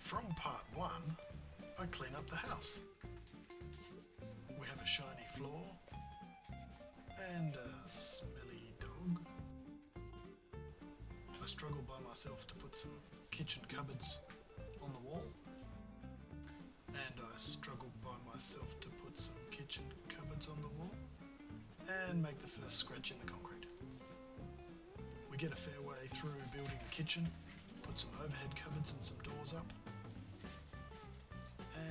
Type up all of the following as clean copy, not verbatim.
From part 1, I clean up the house. We have a shiny floor and a smelly dog. I struggle by myself to put some kitchen cupboards on the wall, and I struggle by myself to put some kitchen cupboards on the wall and make the first scratch in the concrete. We get a fair way through building the kitchen, put some overhead cupboards and some doors up,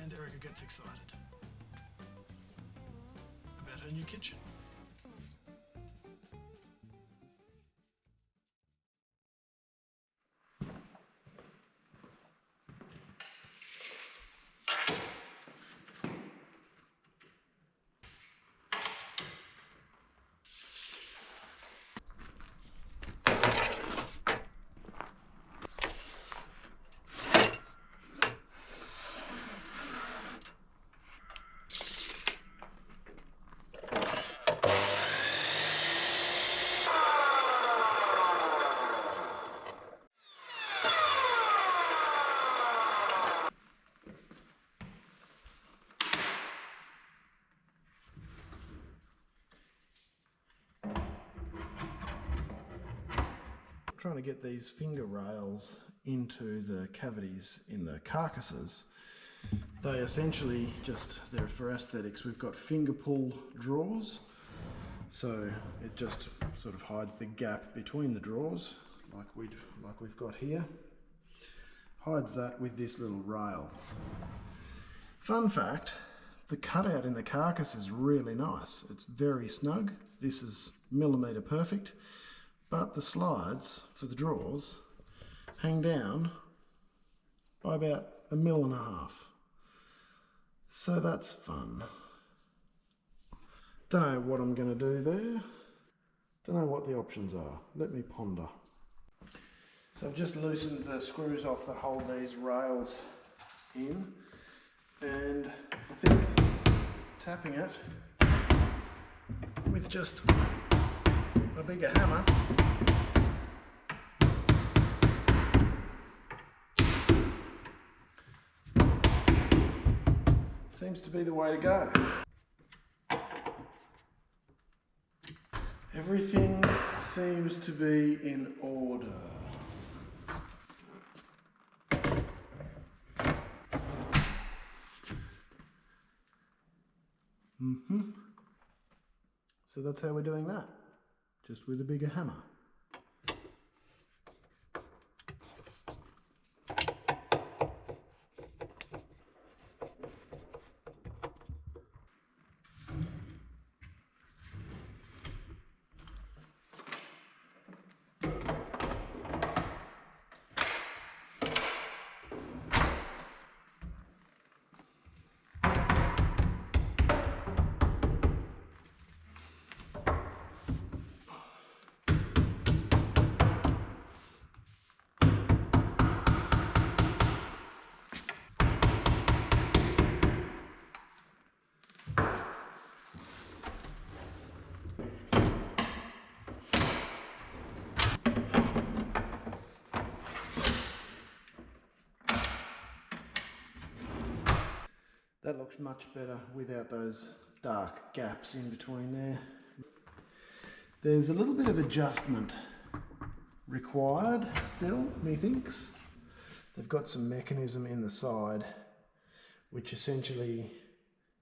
and Erica gets excited about her new kitchen. Trying to get these finger rails into the cavities in the carcasses. They essentially they're for aesthetics. We've got finger pull drawers, so it just sort of hides the gap between the drawers like we've got here. Hides that with this little rail. Fun fact, the cutout in the carcass is really nice. It's very snug. This is millimetre perfect. But the slides for the drawers hang down by about 1.5 mm. So that's fun. Don't know what I'm going to do there. Don't know what the options are. Let me ponder. So I've just loosened the screws off that hold these rails in, and I think tapping it with just a bigger hammer seems to be the way to go. Everything seems to be in order. So that's how we're doing that. Just with a bigger hammer. That looks much better without those dark gaps in between there. There's a little bit of adjustment required still, methinks. They've got some mechanism in the side, which essentially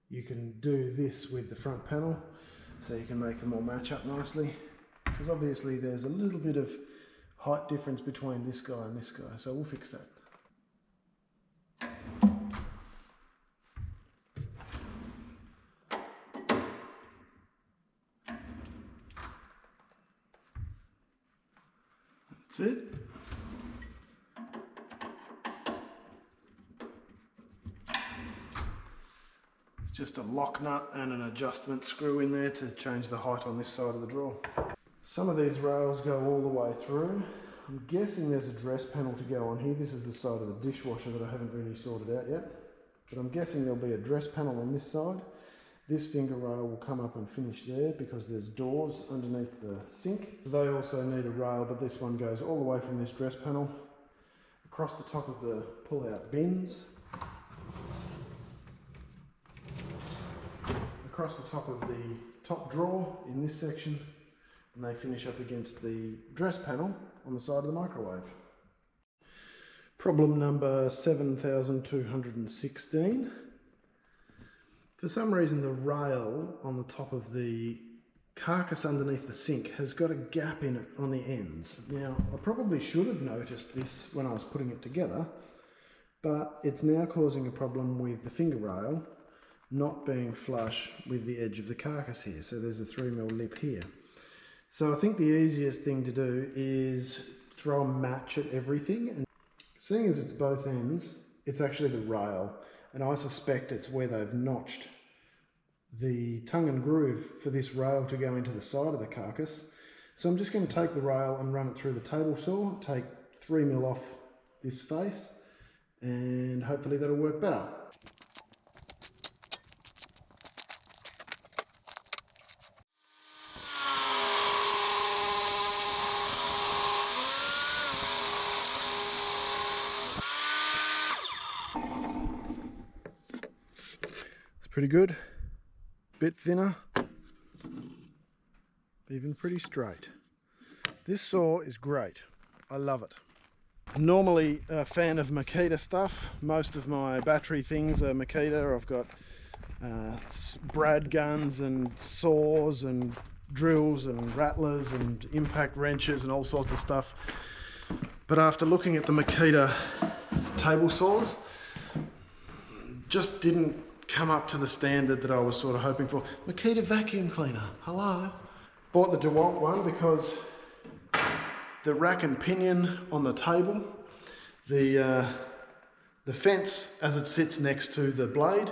you can do this with the front panel, so you can make them all match up nicely. Because obviously there's a little bit of height difference between this guy and this guy, so we'll fix that. That's it. It's just a lock nut and an adjustment screw in there to change the height on this side of the drawer. Some of these rails go all the way through. I'm guessing there's a dress panel to go on here. This is the side of the dishwasher that I haven't really sorted out yet. But I'm guessing there'll be a dress panel on this side. This finger rail will come up and finish there because there's doors underneath the sink. They also need a rail, but this one goes all the way from this dress panel across the top of the pull-out bins, across the top of the top drawer in this section, and they finish up against the dress panel on the side of the microwave. Problem number 7216. For some reason the rail on the top of the carcass underneath the sink has got a gap in it on the ends. Now, I probably should have noticed this when I was putting it together, but it's now causing a problem with the finger rail not being flush with the edge of the carcass here. So there's a 3mm lip here. So I think the easiest thing to do is throw a match at everything, and seeing as it's both ends, it's actually the rail, and I suspect it's where they've notched the tongue and groove for this rail to go into the side of the carcass. So I'm just going to take the rail and run it through the table saw, take 3mm off this face, and hopefully that'll work better. It's pretty good. Bit thinner, even pretty straight. This saw is great. I love it. I'm normally a fan of Makita stuff. Most of my battery things are Makita. I've got brad guns and saws and drills and rattlers and impact wrenches and all sorts of stuff. But after looking at the Makita table saws, just didn't come up to the standard that I was sort of hoping for. Makita vacuum cleaner, hello. Bought the DeWalt one because the rack and pinion on the table, the fence as it sits next to the blade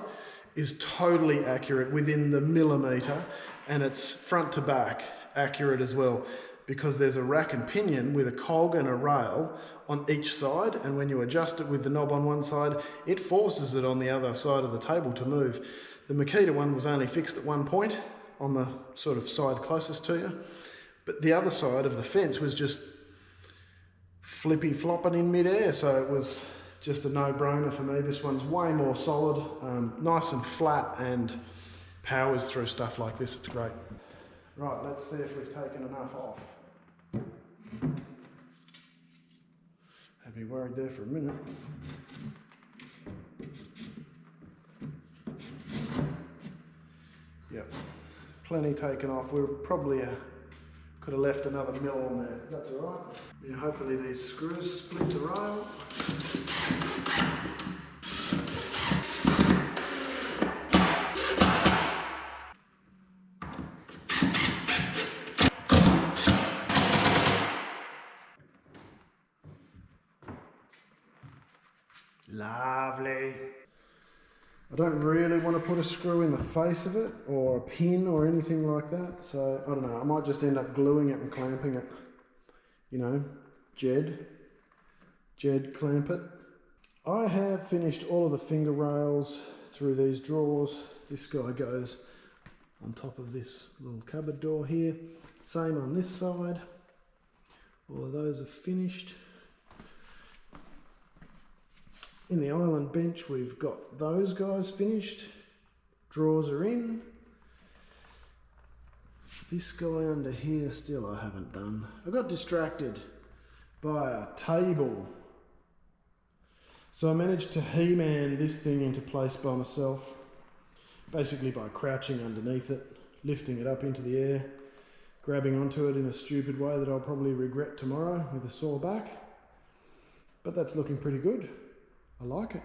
is totally accurate within the millimetre, and it's front to back accurate as well, because there's a rack and pinion with a cog and a rail on each side, and when you adjust it with the knob on one side, it forces it on the other side of the table to move. The Makita one was only fixed at one point on the sort of side closest to you, but the other side of the fence was just flippy flopping in midair, so it was just a no-brainer for me. This one's way more solid, nice and flat, and powers through stuff like this. It's great. Right, let's see if we've taken enough off. Had me worried there for a minute. Yep, plenty taken off. We probably could have left another mil on there. That's all right. Yeah, hopefully these screws split the rail. Lovely. I don't really want to put a screw in the face of it, or a pin or anything like that, so I don't know, I might just end up gluing it and clamping it. You know, Jed clamp it. I have finished all of the finger rails through these drawers. This guy goes on top of this little cupboard door here. Same on this side. All of those are finished. In the island bench, we've got those guys finished. Drawers are in. This guy under here still I haven't done. I got distracted by a table. So I managed to He-Man this thing into place by myself, basically by crouching underneath it, lifting it up into the air, grabbing onto it in a stupid way that I'll probably regret tomorrow with a sore back. But that's looking pretty good. I like it.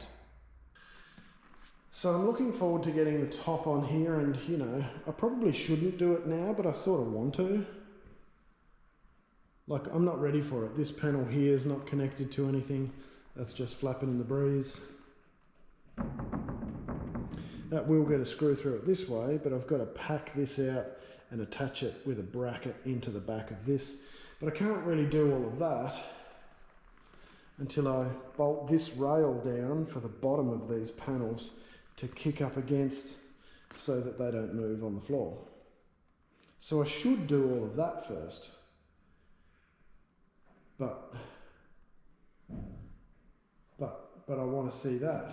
So I'm looking forward to getting the top on here, and you know, I probably shouldn't do it now, but I sort of want to. Like, I'm not ready for it. This panel here is not connected to anything. That's just flapping in the breeze. That will get a screw through it this way, but I've got to pack this out and attach it with a bracket into the back of this. But I can't really do all of that until I bolt this rail down for the bottom of these panels to kick up against so that they don't move on the floor. So I should do all of that first, but but I want to see that.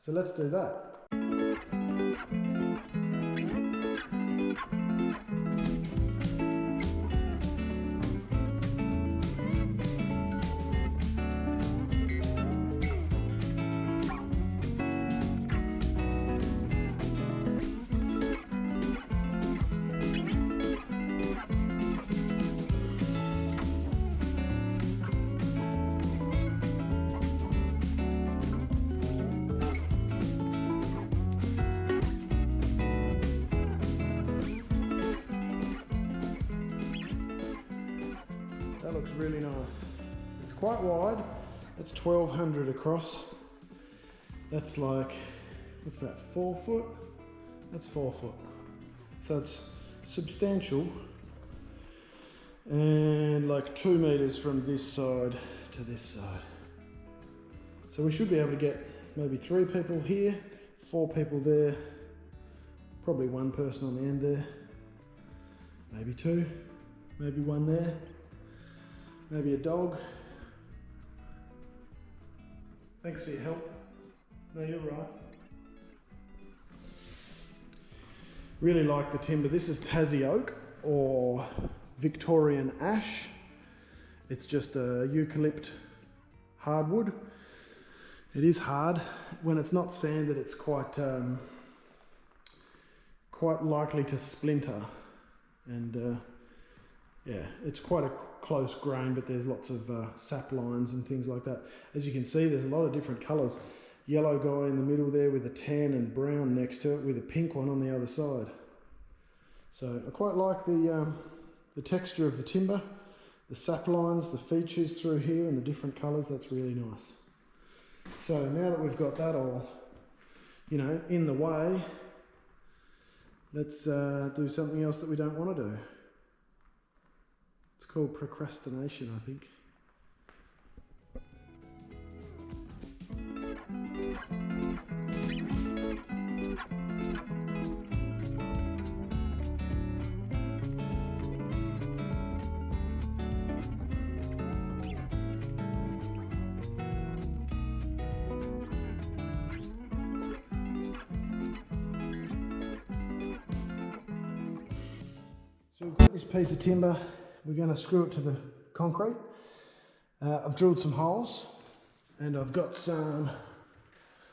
So let's do that. That looks really nice. It's quite wide. That's 1200 across. That's like, what's that, 4 foot? That's 4 foot. So it's substantial. And like 2 meters from this side to this side. So we should be able to get maybe 3 people here, 4 people there, probably 1 person on the end there, maybe 2, maybe 1 there. Maybe a dog. Thanks for your help. No, you're right. Really like the timber. This is Tassie oak or Victorian ash. It's just a eucalypt hardwood. It is hard. When it's not sanded, it's quite likely to splinter. And yeah, it's quite a close grain, but there's lots of sap lines and things like that. As you can see, there's a lot of different colours. Yellow guy in the middle there with a tan and brown next to it with a pink one on the other side. So I quite like the texture of the timber, the sap lines, the features through here and the different colours. That's really nice. So now that we've got that all, you know, in the way, let's do something else that we don't want to do. It's called procrastination, I think. So we've got this piece of timber. We're going to screw it to the concrete. I've drilled some holes and I've got some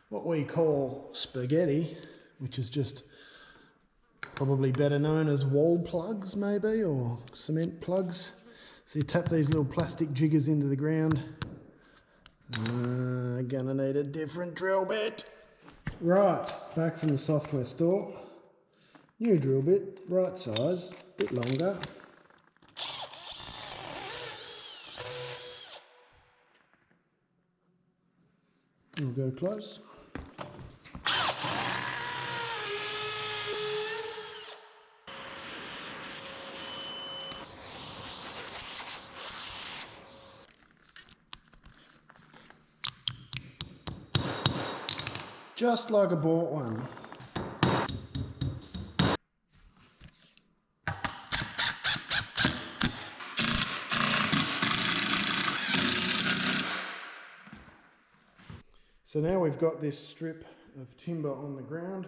what we call spaghetti, which is just probably better known as wall plugs maybe, or cement plugs. So you tap these little plastic jiggers into the ground. Gonna need a different drill bit. Right, back from the software store. New drill bit, right size, bit longer. We'll go close. Just like I bought one. So now we've got this strip of timber on the ground.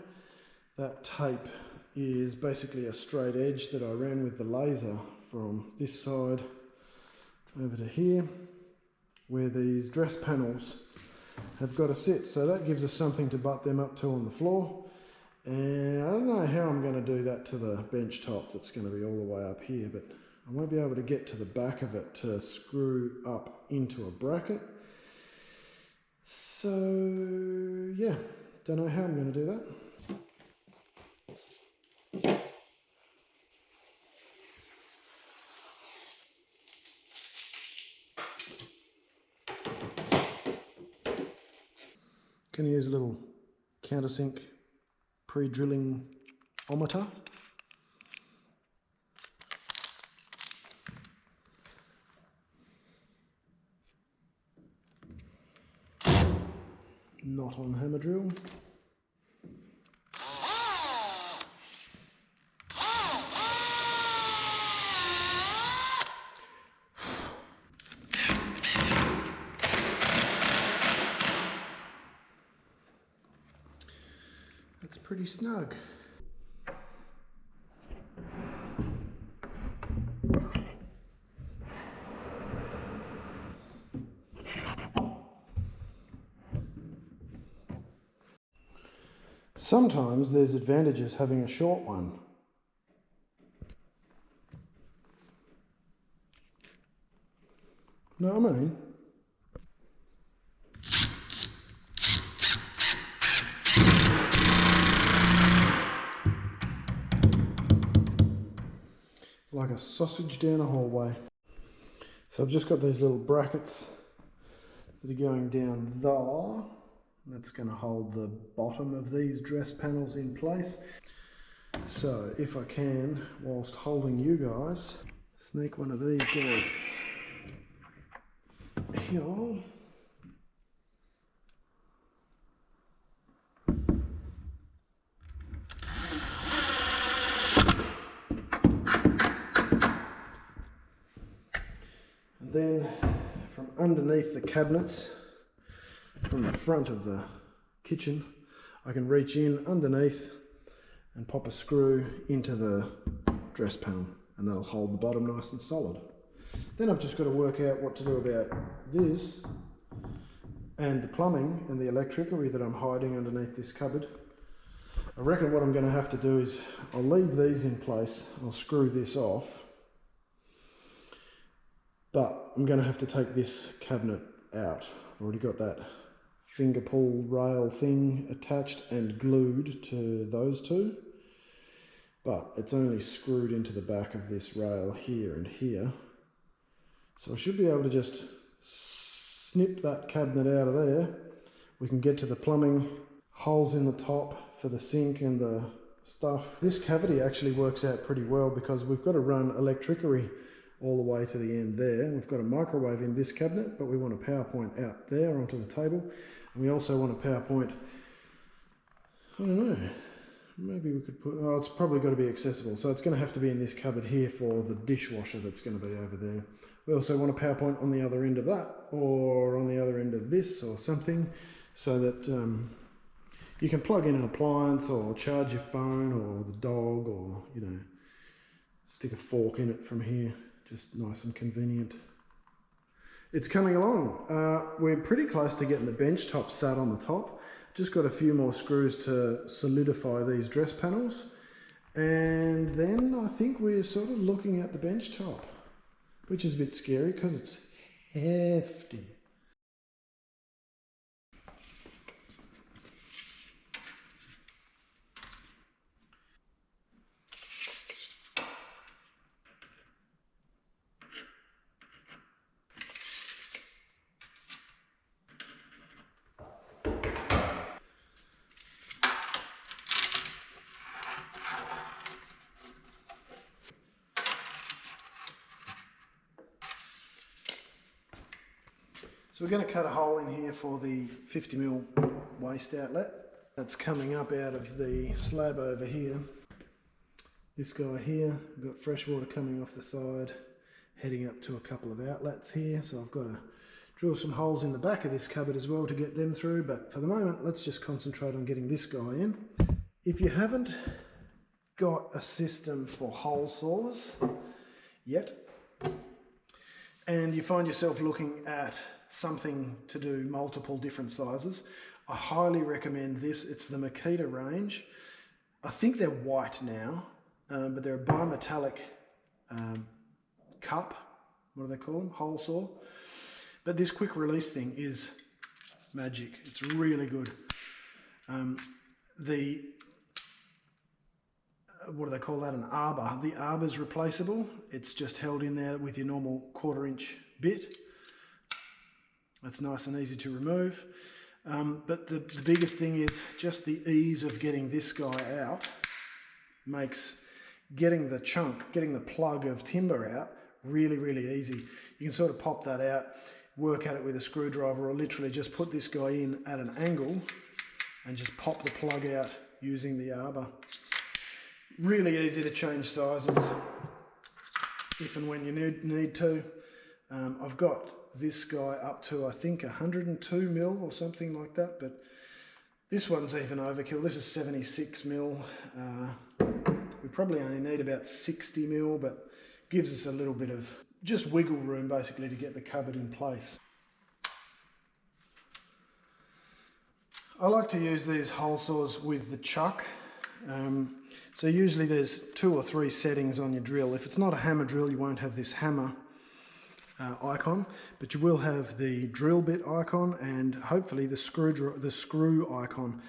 That tape is basically a straight edge that I ran with the laser from this side over to here, where these dress panels have got to sit. So that gives us something to butt them up to on the floor. And I don't know how I'm going to do that to the bench top that's going to be all the way up here, but I won't be able to get to the back of it to screw up into a bracket. So yeah, don't know how I'm going to do that. Can use a little countersink pre-drilling ometer. Not on hammer drill. pretty snug. Sometimes there's advantages having a short one. Know what I mean? Like a sausage down a hallway. So I've just got these little brackets that are going down there. That's going to hold the bottom of these dress panels in place. So if I can, whilst holding you guys, sneak one of these down here. And then from underneath the cabinets, from the front of the kitchen, I can reach in underneath and pop a screw into the dress panel, and that'll hold the bottom nice and solid. Then I've just got to work out what to do about this and the plumbing and the electricery that I'm hiding underneath this cupboard. I reckon what I'm going to have to do is I'll leave these in place, I'll screw this off, but I'm going to have to take this cabinet out. I've already got that finger pull rail thing attached and glued to those two, but it's only screwed into the back of this rail here and here. So I should be able to just snip that cabinet out of there. We can get to the plumbing, holes in the top for the sink and the stuff. This cavity actually works out pretty well because we've got to run electricery all the way to the end there. We've got a microwave in this cabinet, but we want a power point out there onto the table. And we also want a power point, I don't know, maybe we could put, oh, it's probably got to be accessible. So it's going to have to be in this cupboard here for the dishwasher that's going to be over there. We also want a power point on the other end of that, or on the other end of this or something, so that you can plug in an appliance or charge your phone or the dog, or, you know, stick a fork in it from here. Just nice and convenient. It's coming along. We're pretty close to getting the bench top sat on the top. Just got a few more screws to solidify these dress panels. And then I think we're sort of looking at the bench top, which is a bit scary because it's hefty. So we're going to cut a hole in here for the 50mm waste outlet. That's coming up out of the slab over here. This guy here, we've got fresh water coming off the side, heading up to a couple of outlets here. So I've got to drill some holes in the back of this cupboard as well to get them through. But for the moment, let's just concentrate on getting this guy in. If you haven't got a system for hole saws yet, and you find yourself looking at something to do multiple different sizes, I highly recommend this. It's the Makita range. I think they're white now, but they're a bimetallic cup, what do they call them, hole saw. But this quick release thing is magic. It's really good. What do they call that, an arbor? The arbor's replaceable. It's just held in there with your normal 1/4 inch bit. That's nice and easy to remove. But the biggest thing is just the ease of getting this guy out makes getting the plug of timber out really, really easy. You can sort of pop that out, work at it with a screwdriver, or literally just put this guy in at an angle and just pop the plug out using the arbor. Really easy to change sizes if and when you need to. I've got this guy up to, I think, 102mm or something like that, but This one's even overkill. This is 76 mil. We probably only need about 60 mil, but gives us a little bit of just wiggle room basically to get the cupboard in place. I like to use these hole saws with the chuck. So usually there's 2 or 3 settings on your drill. If it's not a hammer drill, you won't have this hammer icon, but you will have the drill bit icon and hopefully the screw icon.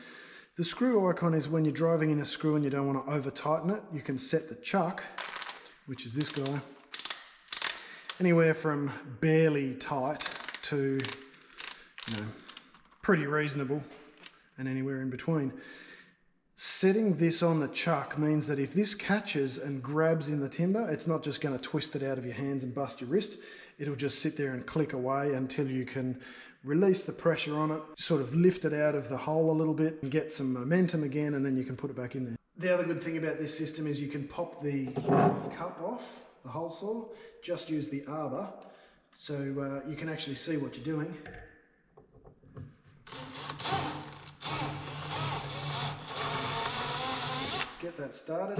The screw icon is when you're driving in a screw and you don't want to over tighten it. You can set the chuck, which is this guy, anywhere from barely tight to, pretty reasonable, and anywhere in between. Setting this on the chuck means that if this catches and grabs in the timber, it's not just going to twist it out of your hands and bust your wrist. It'll just sit there and click away until you can release the pressure on it, sort of lift it out of the hole a little bit and get some momentum again, and then you can put it back in there. The other good thing about this system is you can pop the cup off, the hole saw, just use the arbor, so you can actually see what you're doing. Get that started.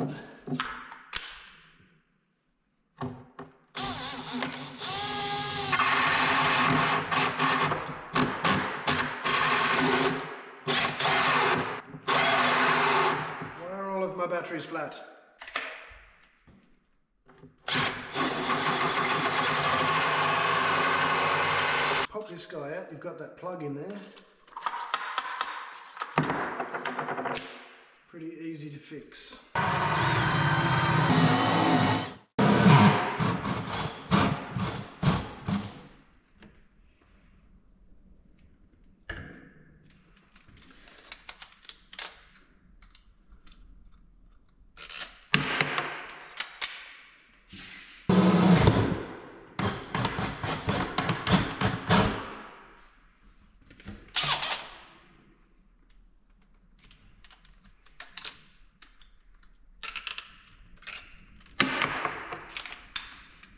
Why are all of my batteries flat? Pop this guy out, you've got that plug in there. Pretty easy to fix.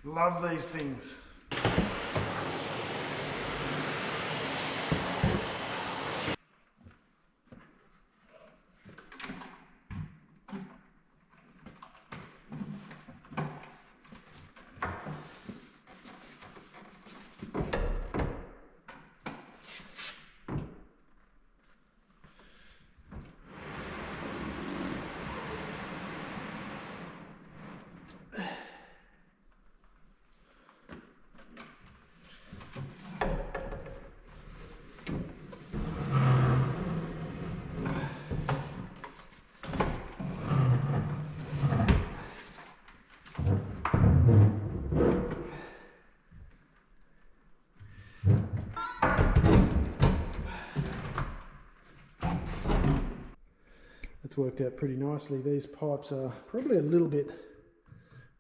Love these things. It's worked out pretty nicely. These pipes are probably a little bit,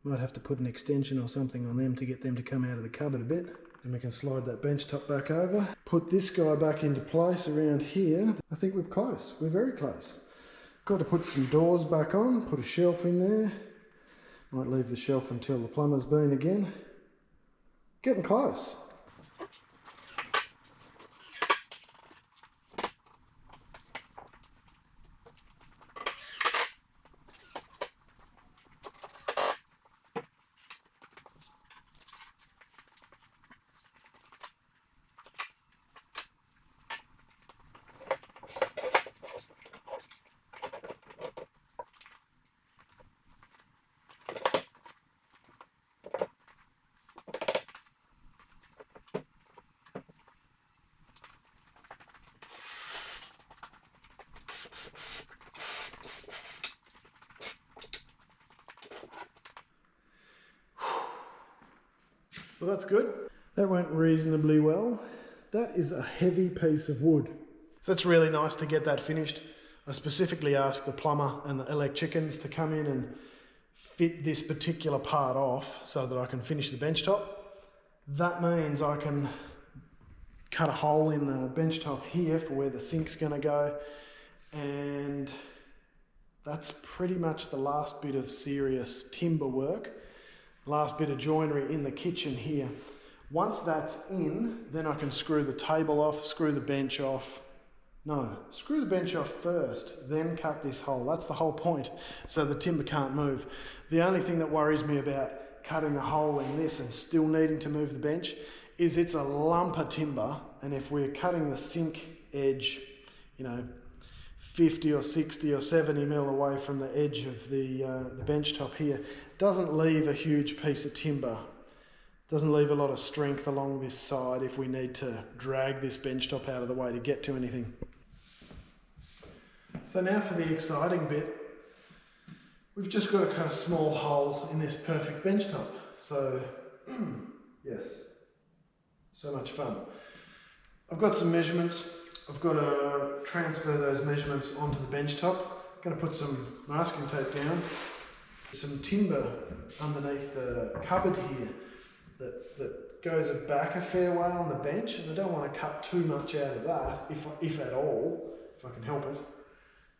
might have to put an extension or something on them to get them to come out of the cupboard a bit. And we can slide that bench top back over. Put this guy back into place around here. I think we're close, we're very close. Got to put some doors back on, put a shelf in there. Might leave the shelf until the plumber's been again. Getting close. Well, that's good. That went reasonably well. That is a heavy piece of wood. So that's really nice to get that finished. I specifically asked the plumber and the electricians to come in and fit this particular part off so that I can finish the bench top. That means I can cut a hole in the bench top here for where the sink's gonna go. And that's pretty much the last bit of serious timber work. Last bit of joinery in the kitchen here. Once that's in, then I can screw the table off, screw the bench off, No, screw the bench off first, then cut this hole. That's the whole point, so the timber can't move. The only thing that worries me about cutting a hole in this and still needing to move the bench is it's a lump of timber, and if we're cutting the sink edge, you know, 50 or 60 or 70 mil away from the edge of the bench top here, doesn't leave a huge piece of timber. Doesn't leave a lot of strength along this side if we need to drag this bench top out of the way to get to anything. So now for the exciting bit. We've just got to cut a small hole in this perfect bench top. So, yes, so much fun. I've got some measurements. I've got to transfer those measurements onto the bench top. I'm going to put some masking tape down. Some timber underneath the cupboard here that goes back a fair way on the bench, and I don't want to cut too much out of that, if at all, if I can help it,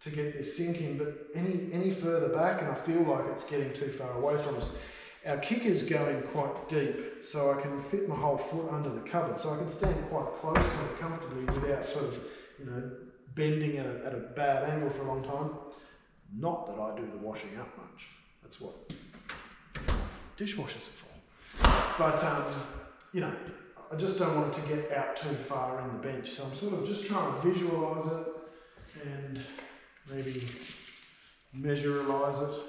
to get this sink in. But any further back, and I feel like it's getting too far away from us. Our kicker's going quite deep, so I can fit my whole foot under the cupboard, so I can stand quite close to it comfortably without sort of, you know, bending at a bad angle for a long time. Not that I do the washing up much. That's what dishwashers are for. But, you know, I just don't want it to get out too far in the bench, so I'm sort of just trying to visualise it and maybe measurealise it.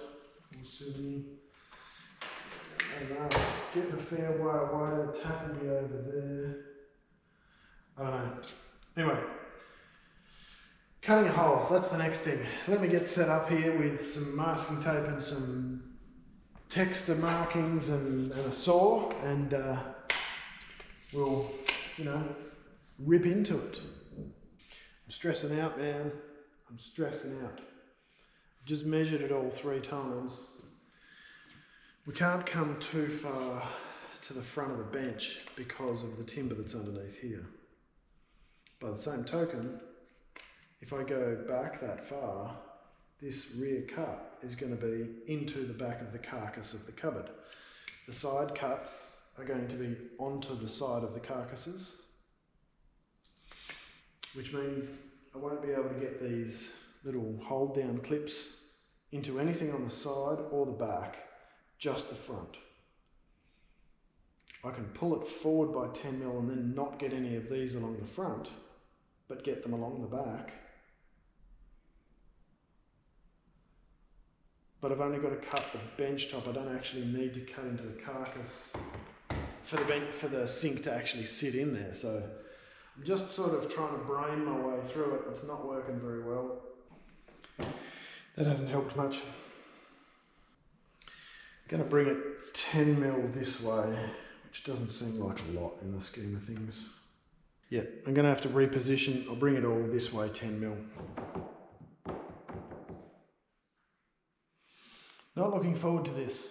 And getting a fair way away, the tap will be over there. I don't know. Anyway, cutting a hole, that's the next thing. Let me get set up here with some masking tape and some texture markings and a saw, and we'll, you know, rip into it. I'm stressing out, man. I'm stressing out. I've just measured it all 3 times. We can't come too far to the front of the bench because of the timber that's underneath here. By the same token, if I go back that far, this rear cut is going to be into the back of the carcass of the cupboard. The side cuts are going to be onto the side of the carcasses, which means I won't be able to get these little hold down clips into anything on the side or the back, just the front. I can pull it forward by 10 mil and then not get any of these along the front, but get them along the back. But I've only got to cut the bench top. I don't actually need to cut into the carcass for the sink to actually sit in there. So I'm just sort of trying to brain my way through it. It's not working very well. That hasn't helped much. I'm going to bring it 10 mil this way, which doesn't seem like a lot in the scheme of things. Yeah, I'm going to have to reposition. I'll bring it all this way 10 mil. Not looking forward to this.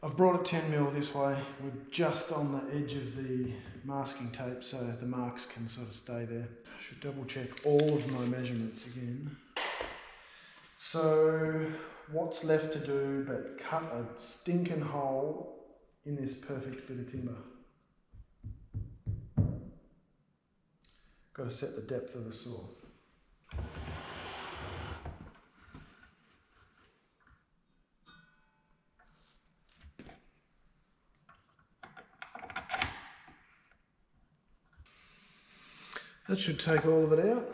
I've brought it 10 mil this way. We're just on the edge of the masking tape, so the marks can sort of stay there. I should double check all of my measurements again. So what's left to do but cut a stinking hole in this perfect bit of timber. Got to set the depth of the saw. That should take all of it out.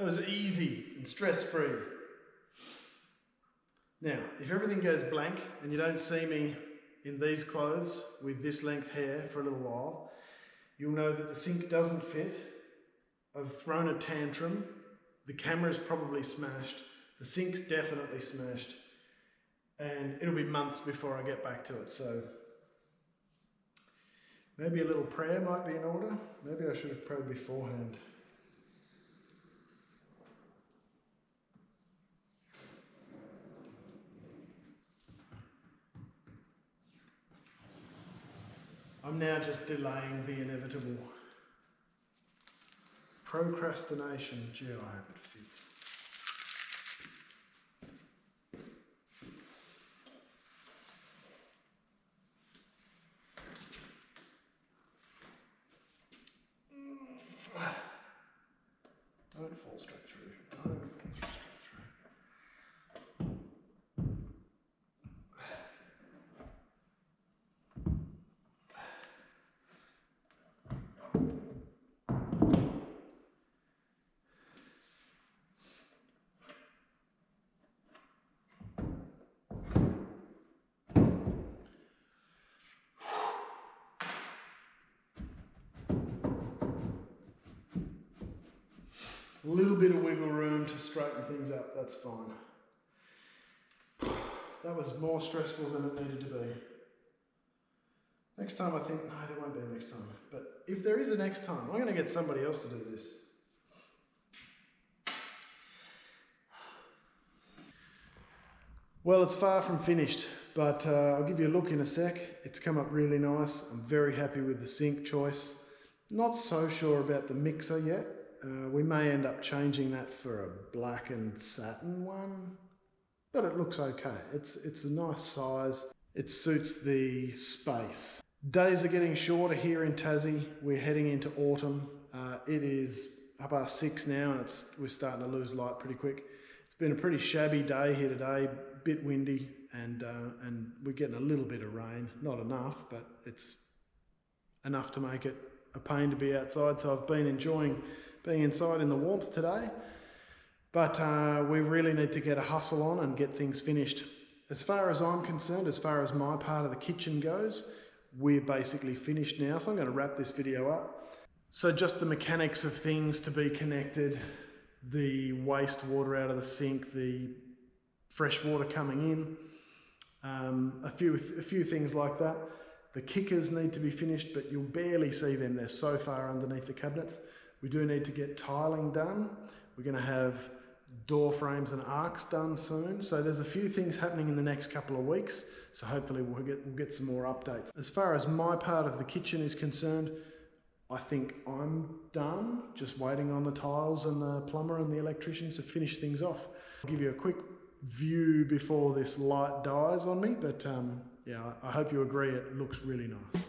That was easy and stress-free. Now, if everything goes blank and you don't see me in these clothes with this length hair for a little while, you'll know that the sink doesn't fit. I've thrown a tantrum. The camera's probably smashed. The sink's definitely smashed. And it'll be months before I get back to it, so maybe a little prayer might be in order. Maybe I should have prayed beforehand. I'm now just delaying the inevitable. Procrastination. Gee, I hope it fits. Don't fall straight through. Don't fall straight through. A little bit of wiggle room to straighten things up, that's fine. That was more stressful than it needed to be. Next time I think, no, there won't be a next time. But if there is a next time, I'm going to get somebody else to do this. Well, it's far from finished, but I'll give you a look in a sec. It's come up really nice. I'm very happy with the sink choice. Not so sure about the mixer yet. We may end up changing that for a black and satin one, but it looks okay. It's a nice size. It suits the space. Days are getting shorter here in Tassie. We're heading into autumn. It is 6:30 now, and we're starting to lose light pretty quick. It's been a pretty shabby day here today, a bit windy, and we're getting a little bit of rain. Not enough, but it's enough to make it a pain to be outside. So I've been enjoying being inside in the warmth today, but we really need to get a hustle on and get things finished. As far as I'm concerned, as far as my part of the kitchen goes, we're basically finished now, so I'm going to wrap this video up. So just the mechanics of things to be connected, the wastewater out of the sink, the fresh water coming in, a few things like that. The kickers need to be finished, but you'll barely see them. They're so far underneath the cabinets. We do need to get tiling done. We're going to have door frames and arcs done soon. So there's a few things happening in the next couple of weeks. So hopefully we'll get some more updates. As far as my part of the kitchen is concerned, I think I'm done. Just waiting on the tiles and the plumber and the electricians to finish things off. I'll give you a quick view before this light dies on me, but yeah, I hope you agree it looks really nice.